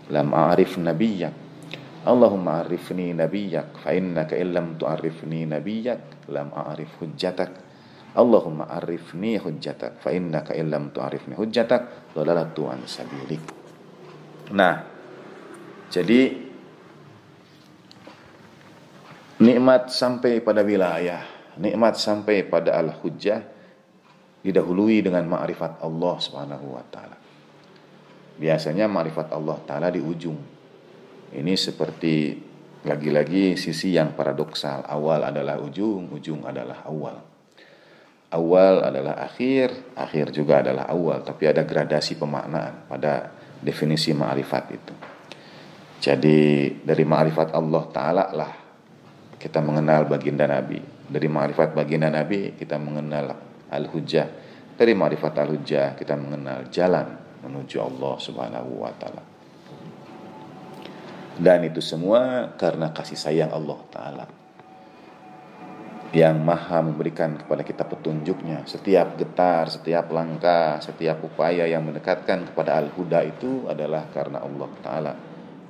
lam a'rif nabiyyak. Allahumma arifni nabiyyak fa innaka illam tu'arifni nabiyyak lam a'rif hujjatak. Allahumma arifni hujjatak fa innaka illam tu'arifni hujjatak dhalaltu an sabilik. Nah, jadi nikmat sampai pada wilayah, nikmat sampai pada al-hujjah didahului dengan ma'rifat Allah Subhanahu wa taala. Biasanya ma'rifat Allah taala di ujung. Ini seperti lagi-lagi sisi yang paradoksal. Awal adalah ujung, ujung adalah awal. awal adalah akhir, akhir juga adalah awal, tapi ada gradasi pemaknaan pada definisi ma'rifat itu. Jadi dari ma'rifat Allah Ta'ala lah kita mengenal baginda Nabi. Dari ma'rifat baginda Nabi kita mengenal Al-Hujjah. Dari ma'rifat Al-Hujjah kita mengenal jalan menuju Allah Subhanahu wa Ta'ala. Dan itu semua karena kasih sayang Allah Ta'ala yang maha memberikan kepada kita petunjuknya. Setiap getar, setiap langkah, setiap upaya yang mendekatkan kepada Al-Huda itu adalah karena Allah Ta'ala.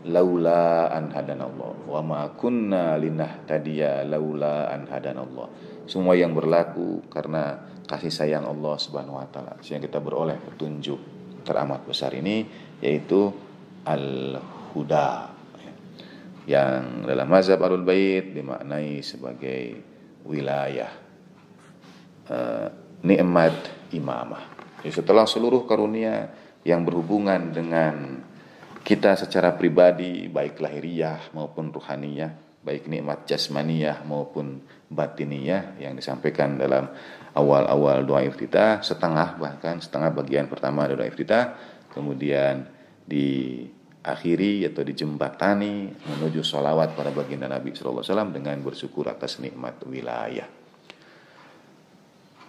Laula an hadanallah wa ma kunna linahtadiya laula an hadanallah. Semua yang berlaku karena kasih sayang Allah Subhanahu wa Ta'ala, sehingga kita beroleh petunjuk teramat besar ini, yaitu Al-Huda, yang dalam mazhab Ahlul Bait dimaknai sebagai wilayah, nikmat imamah. Jadi setelah seluruh karunia yang berhubungan dengan kita secara pribadi, baik lahiriah maupun ruhaniyah, baik nikmat jasmaniyah maupun batiniyah yang disampaikan dalam awal-awal doa iftitah, setengah bagian pertama doa iftitah, kemudian diakhiri atau dijembatani menuju sholawat pada baginda Nabi SAW dengan bersyukur atas nikmat wilayah,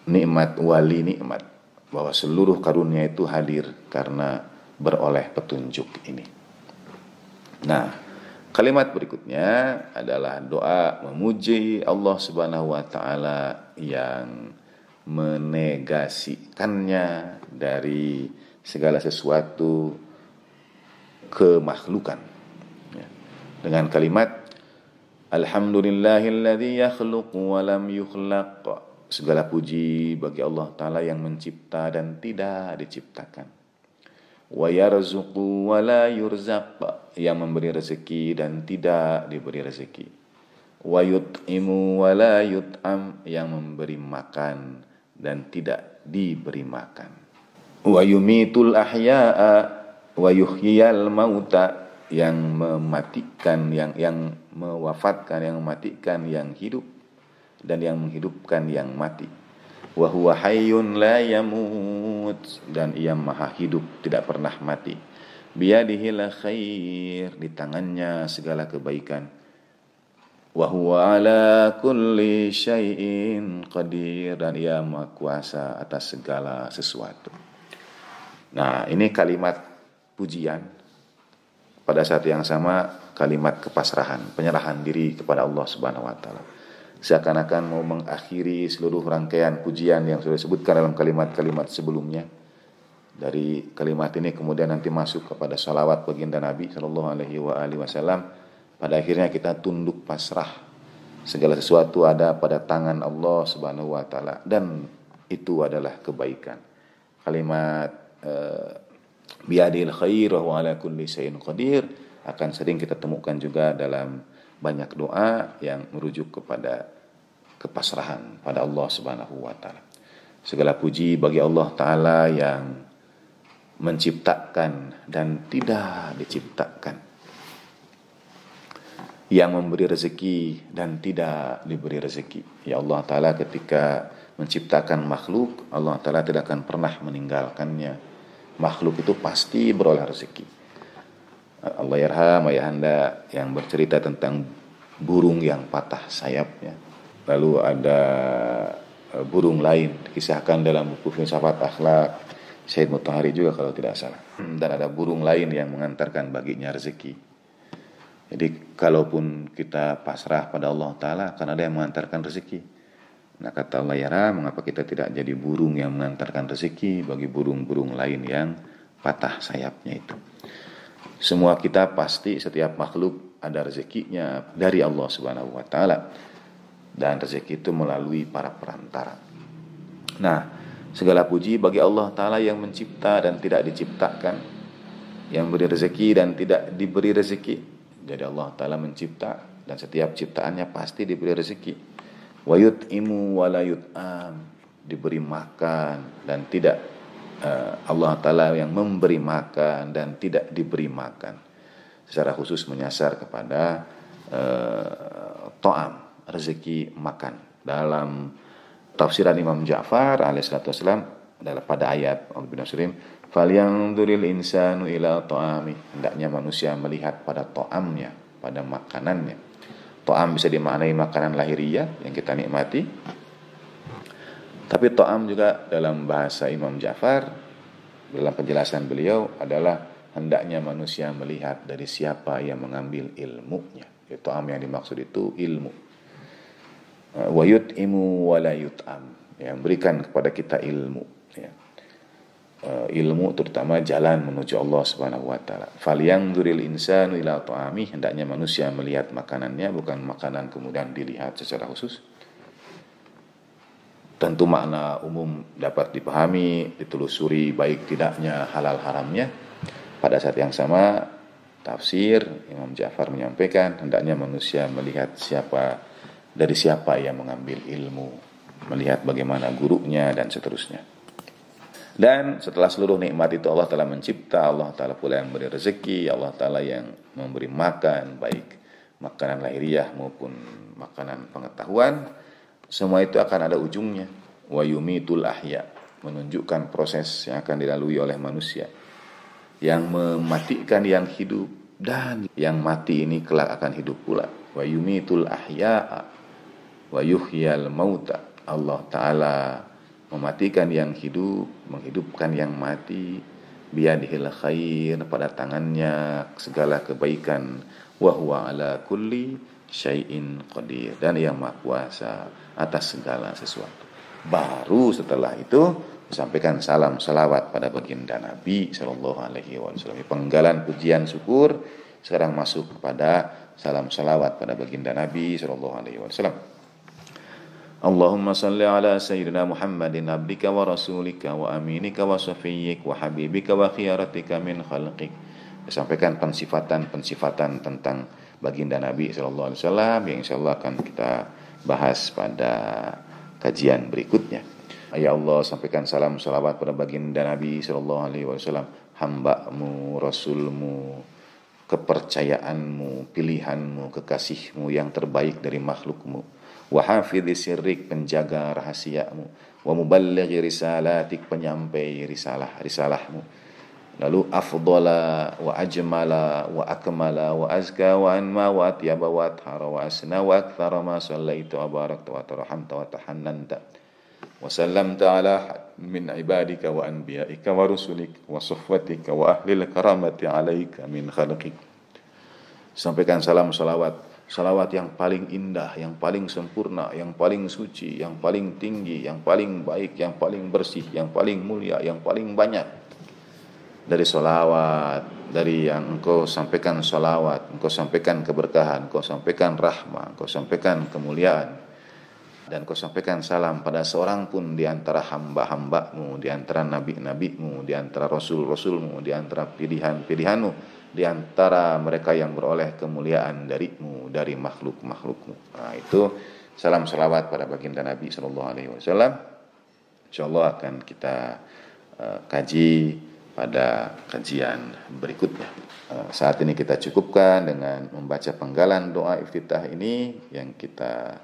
nikmat wali nikmat, bahwa seluruh karunia itu hadir karena beroleh petunjuk ini. Nah, kalimat berikutnya adalah doa memuji Allah Subhanahu wa Ta'ala yang menegasikannya dari segala sesuatu kemakhlukan, ya. Dengan kalimat Alhamdulillahilladzi yakhluqu wa lam yukhlaq. Segala puji bagi Allah Ta'ala yang mencipta dan tidak diciptakan. Wa yarzuqu wa la yurzaq, yang memberi rezeki dan tidak diberi rezeki. Wa yut'imu wa la yut'am, yang memberi makan dan tidak diberi makan. Wa yumitul ahya'a wa yuhyiyal mauta, yang mematikan, yang mewafatkan, yang mematikan yang hidup dan yang menghidupkan yang mati. Wa huwa hayyun la yamut, dan ia maha hidup tidak pernah mati. Biyadihil khair, di tangannya segala kebaikan. Wa huwa ala kulli syai'in qadir, dan ia maha kuasa atas segala sesuatu. Nah, ini kalimat pujian, pada saat yang sama kalimat kepasrahan, penyerahan diri kepada Allah Subhanahu wa Ta'ala. Seakan-akan mau mengakhiri seluruh rangkaian pujian yang sudah disebutkan dalam kalimat-kalimat sebelumnya. Dari kalimat ini kemudian nanti masuk kepada salawat baginda Nabi SAW. Pada akhirnya kita tunduk pasrah. Segala sesuatu ada pada tangan Allah Subhanahu wa Ta'ala, dan itu adalah kebaikan. Kalimat biyadil khair wa huwa ala kulli syai'in qadir akan sering kita temukan juga dalam banyak doa yang merujuk kepada kepasrahan pada Allah Subhanahu wa Ta'ala. Segala puji bagi Allah Ta'ala yang menciptakan dan tidak diciptakan, yang memberi rezeki dan tidak diberi rezeki. Ya Allah Ta'ala ketika menciptakan makhluk, Allah Ta'ala tidak akan pernah meninggalkannya. Makhluk itu pasti beroleh rezeki. Allah yarham ayahanda yang bercerita tentang burung yang patah sayapnya. Lalu ada burung lain dikisahkan dalam buku Filsafat Akhlak Syed Mutahari juga kalau tidak salah. Dan ada burung lain yang mengantarkan baginya rezeki. Jadi kalaupun kita pasrah pada Allah Ta'ala, akan ada yang mengantarkan rezeki. Nah kata Allah yarham, mengapa kita tidak jadi burung yang mengantarkan rezeki bagi burung-burung lain yang patah sayapnya itu. Semua kita pasti, setiap makhluk ada rezekinya dari Allah Subhanahu wa Ta'ala, dan rezeki itu melalui para perantara. Nah, segala puji bagi Allah Ta'ala yang mencipta dan tidak diciptakan, yang beri rezeki dan tidak diberi rezeki. Jadi Allah Ta'ala mencipta dan setiap ciptaannya pasti diberi rezeki. Wa yut'imu wa la yut'am, diberi makan dan tidak, Allah Ta'ala yang memberi makan dan tidak diberi makan. Secara khusus menyasar kepada to'am, rezeki makan. Dalam Tafsiran Imam Ja'far alaihissalatu wassalam adalah pada ayat falyanzuril insanu ila ta'ami, hendaknya manusia melihat pada ta'amnya, pada makanannya. Ta'am bisa dimaknai makanan lahiriah yang kita nikmati, tapi ta'am juga dalam bahasa Imam Ja'far, dalam penjelasan beliau adalah hendaknya manusia melihat dari siapa yang mengambil ilmunya. Ta'am yang dimaksud itu ilmu. Wa yut'imu wa la yut'am, yang berikan kepada kita ilmu, ya. Ilmu terutama jalan menuju Allah Subhanahu wa taala. Falyanzuril insanu ila ta'ami, hendaknya manusia melihat makanannya, bukan makanan kemudian dilihat secara khusus. Tentu makna umum dapat dipahami, ditelusuri baik tidaknya, halal haramnya. Pada saat yang sama, tafsir Imam Ja'far menyampaikan hendaknya manusia melihat dari siapa yang mengambil ilmu, melihat bagaimana gurunya dan seterusnya. Dan setelah seluruh nikmat itu Allah Ta'ala mencipta, Allah Ta'ala pula yang memberi rezeki, Allah Ta'ala yang memberi makan, baik makanan lahiriah maupun makanan pengetahuan. Semua itu akan ada ujungnya. Wa yumitul ahya, menunjukkan proses yang akan dilalui oleh manusia, yang mematikan yang hidup, dan yang mati ini kelak akan hidup pula. Wa yumitul ahya'a wa yuhyal mauta, Allah Ta'ala mematikan yang hidup, menghidupkan yang mati. Biyadihil khair, pada tangannya segala kebaikan. Wa huwa ala kulli syai'in qadir, dan yang maha kuasa atas segala sesuatu. Baru setelah itu sampaikan salam salawat pada baginda Nabi sallallahu alaihi wasallam. Penggalan pujian syukur sekarang masuk kepada salam salawat pada baginda Nabi sallallahu alaihi wasallam. Allahumma salli ala sayyidina Muhammadin abdika wa rasulika wa aminika wa safiyyik wa habibika wa khiyaratika min khalqik. Disampaikan pensifatan tentang baginda Nabi sallallahu alaihi wasallam yang insyaallah akan kita bahas pada kajian berikutnya. Ya Allah, sampaikan salam salawat pada baginda Nabi sallallahu alaihi wasallam, hamba-Mu, Rasul-Mu, kepercayaanmu, pilihanmu, kekasihmu yang terbaik dari makhlukmu. Wa hafidhi sirrik, penjaga rahasiamu. Wa muballighi risalatik, penyampai risalahmu. Lalu afdala wa ajmala wa akmala wa azka wa anma wa atyaba wa athara wa asna wa akthara ma sallaita wa barakta wa tarhamta wa tahannanta wa sallamta ala min ibadika wa anbiyaika wa rusulik wa suhfatika wa ahlil karamati alaika min khalqik. Sampaikan salam salawat yang paling indah, yang paling sempurna, yang paling suci, yang paling tinggi, yang paling baik, yang paling bersih, yang paling mulia, yang paling banyak. Dari salawat, dari yang engkau sampaikan salawat, engkau sampaikan keberkahan, engkau sampaikan rahmah, engkau sampaikan kemuliaan, dan engkau sampaikan salam pada seorang pun di antara hamba-hambamu, di antara nabi-nabimu, di antara rasul-rasulmu, di antara pilihan-pilihanmu, di antara mereka yang beroleh kemuliaan darimu, dari makhluk-makhlukmu. Nah, itu salam salawat pada baginda Nabi sallallahu alaihi wasallam. Insyaallah akan kita kaji pada kajian berikutnya. Saat ini kita cukupkan dengan membaca penggalan doa iftitah ini yang kita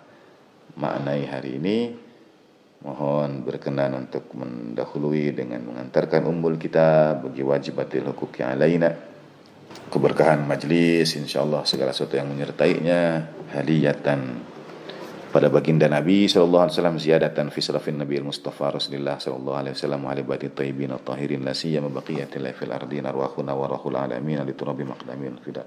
maknai hari ini. Mohon berkenan untuk mendahului dengan mengantarkan umbul kita bagi wajibatil huquqi alaina, keberkahan majlis, insyaallah segala sesuatu yang menyertainya, hadiyatan pada baginda Nabi sallallahu alaihi wasallam, ziyadatan fi salafin Nabi Mustafa Rasulullah sallallahu alaihi wasallam wa ali baiti thayyibin at-tahirin la siyama baqiyatil fil ardin arwahuna wa rahul alamin li turabi maqdamin fida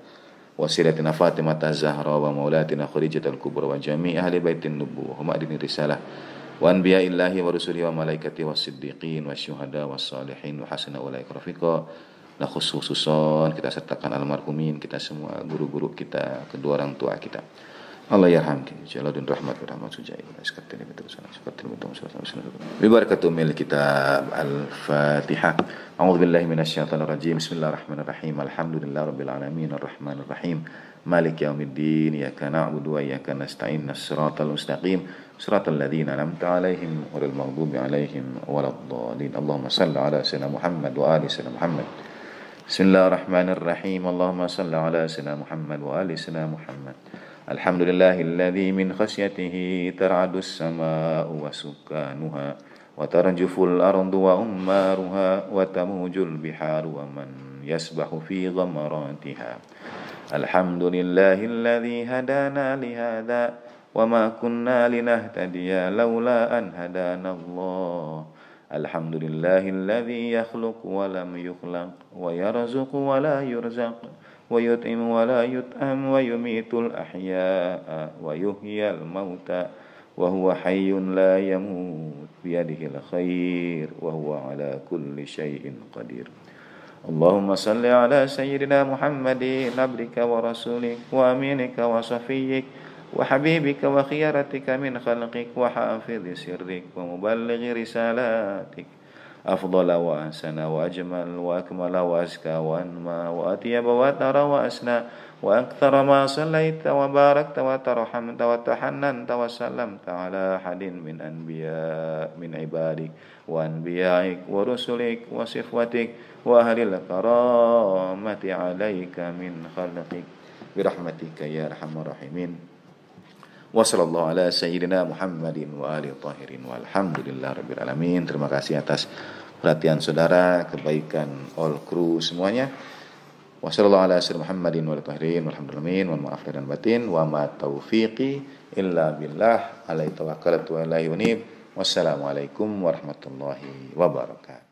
wasilatina Fatimah az-Zahra wa maulatina Khadijatul Kubra wa jami' ahli baitin nubuwah wa ma'dini risalah wa anbiya'illahi wa rusulihi wa malaikati was siddiqin wasyuhada was salihin wa hasuna ulaika rafiqa. Nah, khususon kita sertakan almarhumin kita semua, guru-guru kita, kedua orang tua kita. Allah yarhamkin insyaallah dan rahmat sujaib. Askatini betul sana seperti betul sana. Bi barakatul kitab Al-Fatihah. A'udzubillahi minasyaitonir rajim. Bismillahirrahmanirrahim. Alhamdulillahirabbil alamin arrahmanir rahim. Maliki yaumiddin. Iyyaka na'budu wa iyyaka nasta'in. Shiratal mustaqim. Shiratal ladzina an'amta 'alaihim ghairil maghdubi 'alaihim waladdallin. Allahumma shalli 'ala sayyidina Muhammad wa ali sayyidina Muhammad. Bismillahirrahmanirrahim. Allahumma salli ala sayyidina Muhammad wa ali sayyidina Muhammad. Alhamdulillahilladzi min khasyatihi tar'adus sama'u wa sukanuha wa tarjuful ardu wa ummaruha wa tamujul biharu wa man yasbahu fi ghamaratiha. Alhamdulillahilladzi hadana li hadza wa ma kunna linahtadiya laula an hadanallah. Alhamdulillahilladzi yakhluqu wa lam yukhlaq wa yarzuqu wa la yurzaq wa yut'imu wa la yut'am wa yumitul ahya'a wa yuhyil mauta wa huwa hayyun la yamut biyadihil khair wa huwa ala kulli syai'in qadir. Allahumma salli ala sayyidina Muhammadin abdika wa rasulik wa aminika wa safiyyik wa habibika wa khiyaratika min khalqik wa hafidhi sirrik wa muballighi risalatik afdala wa ahsana wa ajmal wa akmala wa azka wa anma wa atyaba wa tara wa asna wa akthara ma sallaita wa barakta wa tarhamta wa tahannanta wa sallamta ala hadin min anbiya min ibadik wa anbiyaik wa rusulik wa sifwatik wa ahlil karamati alaika min khalqik birahmatika ya arhamar rahimin. Wa sallallahu ala sayyidina Muhammadin wa alihi tahirin walhamdulillah rabbil alamin. Terima kasih atas perhatian saudara, kebaikan all crew semuanya. Wa sallallahu ala sayyidina Muhammadin wa alihi tahirin walhamdulillah alamin. Wa maaf dan batin wa ma taufiqi illa billah alaihi tawakkaltu wa ilaihi unib. Wassalamualaikum warahmatullahi wabarakatuh.